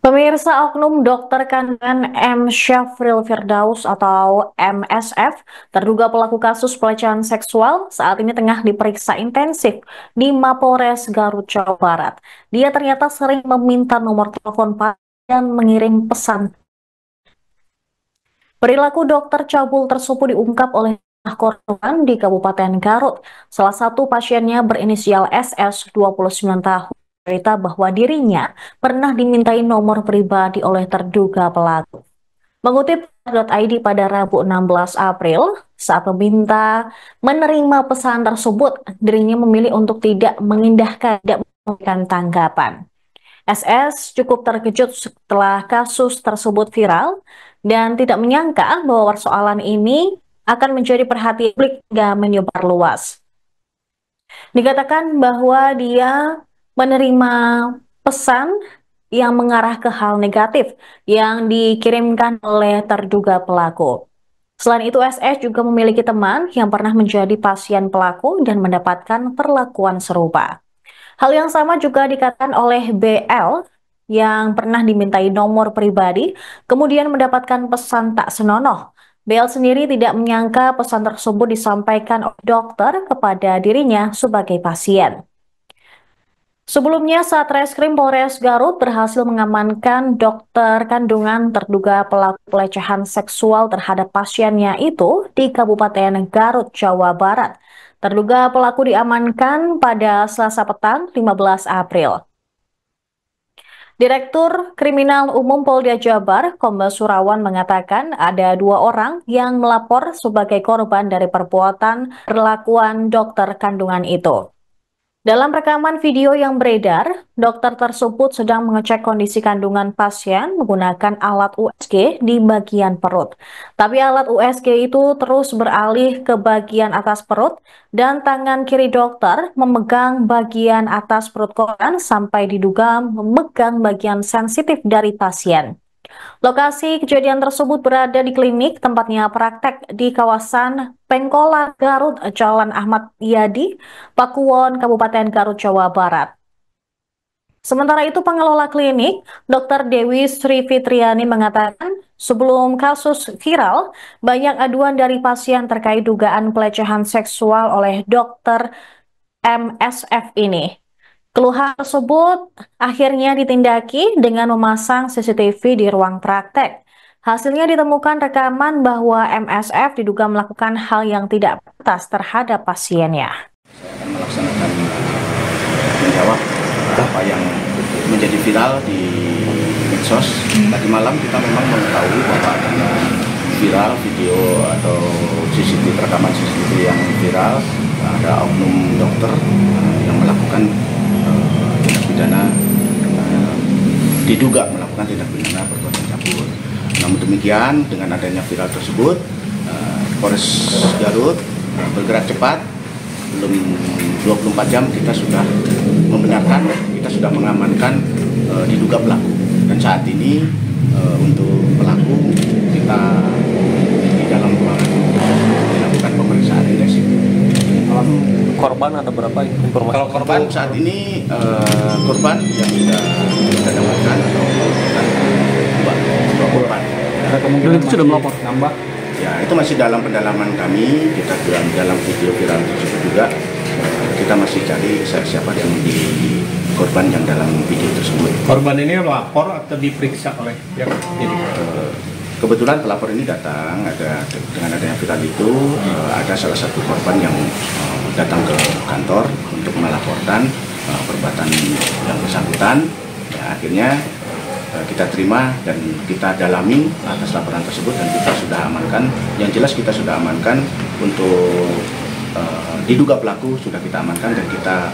Pemirsa, oknum dokter kandungan M. Syafril Firdaus atau MSF terduga pelaku kasus pelecehan seksual saat ini tengah diperiksa intensif di Mapolres Garut, Jawa Barat. Dia ternyata sering meminta nomor telepon pasien dan mengirim pesan. Perilaku dokter cabul tersebut diungkap oleh korban di Kabupaten Garut. Salah satu pasiennya berinisial SS 29 tahun cerita bahwa dirinya pernah dimintai nomor pribadi oleh terduga pelaku. Mengutip .id pada Rabu 16 April, saat meminta menerima pesan tersebut, dirinya memilih untuk tidak mengindahkan, tidak memberikan tanggapan. SS cukup terkejut setelah kasus tersebut viral dan tidak menyangka bahwa persoalan ini akan menjadi perhatian publik hingga menyebar luas. Dikatakan bahwa dia menerima pesan yang mengarah ke hal negatif yang dikirimkan oleh terduga pelaku. Selain itu, SS juga memiliki teman yang pernah menjadi pasien pelaku dan mendapatkan perlakuan serupa. Hal yang sama juga dikatakan oleh BL yang pernah dimintai nomor pribadi, kemudian mendapatkan pesan tak senonoh. BL sendiri tidak menyangka pesan tersebut disampaikan oleh dokter kepada dirinya sebagai pasien. Sebelumnya, Satreskrim Polres Garut berhasil mengamankan dokter kandungan terduga pelaku pelecehan seksual terhadap pasiennya itu di Kabupaten Garut, Jawa Barat. Terduga pelaku diamankan pada Selasa petang 15 April. Direktur Kriminal Umum Polda Jabar, Kombes Surawan mengatakan ada 2 orang yang melapor sebagai korban dari perbuatan perlakuan dokter kandungan itu. Dalam rekaman video yang beredar, dokter tersebut sedang mengecek kondisi kandungan pasien menggunakan alat USG di bagian perut. Tapi alat USG itu terus beralih ke bagian atas perut dan tangan kiri dokter memegang bagian atas perut korban sampai diduga memegang bagian sensitif dari pasien. Lokasi kejadian tersebut berada di klinik tempatnya praktek di kawasan Pengkolan Garut, Jalan Ahmad Yadi, Pakuwon, Kabupaten Garut, Jawa Barat. Sementara itu, pengelola klinik, Dr. Dewi Sri Fitriani mengatakan, sebelum kasus viral, banyak aduan dari pasien terkait dugaan pelecehan seksual oleh dokter MSF ini. Keluhan tersebut akhirnya ditindaki dengan memasang CCTV di ruang praktek. Hasilnya ditemukan rekaman bahwa MSF diduga melakukan hal yang tidak pantas terhadap pasiennya. Saya akan melaksanakan menjawab apa yang menjadi viral di medsos. Tadi malam kita memang mengetahui bahwa ada viral video atau CCTV, rekaman CCTV yang viral, ada oknum dokter yang melakukan tindak pidana, diduga melakukan tindak pidana perbuatan cabul. Namun demikian, dengan adanya viral tersebut, Polres Garut bergerak cepat. Belum 24 jam kita sudah membenarkan, kita sudah mengamankan diduga pelaku. Dan saat ini untuk pelaku kita di dalam ruangan dilakukan pemeriksaan intensif. Korban ada berapa informasi? Kalau korban saat ini korban yang sudah kita dapatkan atau dua korban. Ada kemungkinan itu sudah melapor nambah? Ya, itu masih dalam pendalaman kami. Kita dalam video viral tersebut juga kita masih cari siapa yang di korban yang dalam video tersebut. Korban ini lapor atau diperiksa oleh pihak penyidik? Kebetulan pelapor ini datang, dengan adanya viral itu ada salah satu korban yang datang ke kantor untuk melaporkan perbuatan yang bersangkutan. Ya, akhirnya kita terima dan kita dalami atas laporan tersebut dan kita sudah amankan. Yang jelas kita sudah amankan untuk diduga pelaku sudah kita amankan, dan kita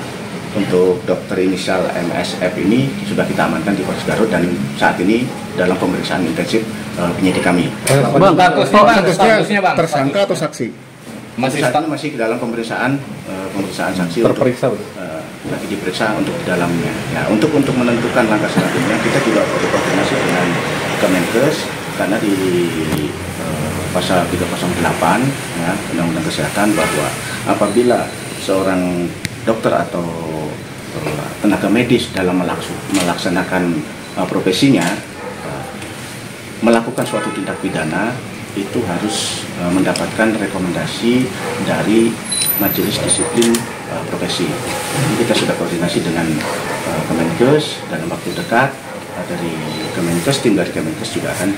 untuk dokter inisial MSF ini sudah kita amankan di Polres Garut dan saat ini dalam pemeriksaan intensif penyidik kami. Bang, statusnya bang, tersangka atau saksi? Saat ini masih dalam pemeriksaan saksi. Terperiksa, lagi diperiksa untuk di dalamnya. Ya, untuk menentukan langkah selanjutnya kita juga berkoordinasi dengan Kemenkes karena di pasal 308 ya, Undang-Undang Kesehatan bahwa apabila seorang dokter atau tenaga medis dalam melaksanakan profesinya melakukan suatu tindak pidana itu harus mendapatkan rekomendasi dari Majelis Disiplin Profesi. Jadi kita sudah koordinasi dengan Kemenkes dalam waktu dekat. Dari Kemenkes, tim dari Kemenkes juga akan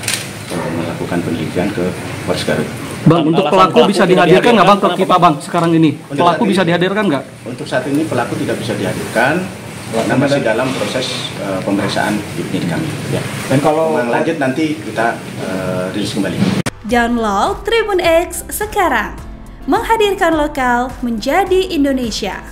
melakukan penelitian ke Polres Garut. Bang, untuk pelaku bisa dihadirkan nggak Bang ke kita Bang sekarang ini? Pelaku bisa dihadirkan nggak? Untuk saat ini pelaku tidak bisa dihadirkan karena masih dalam proses pemeriksaan di penyidik kami. Ya. Dan kalau lanjut nanti kita rilis kembali. Download Tribun X sekarang, menghadirkan lokal menjadi Indonesia.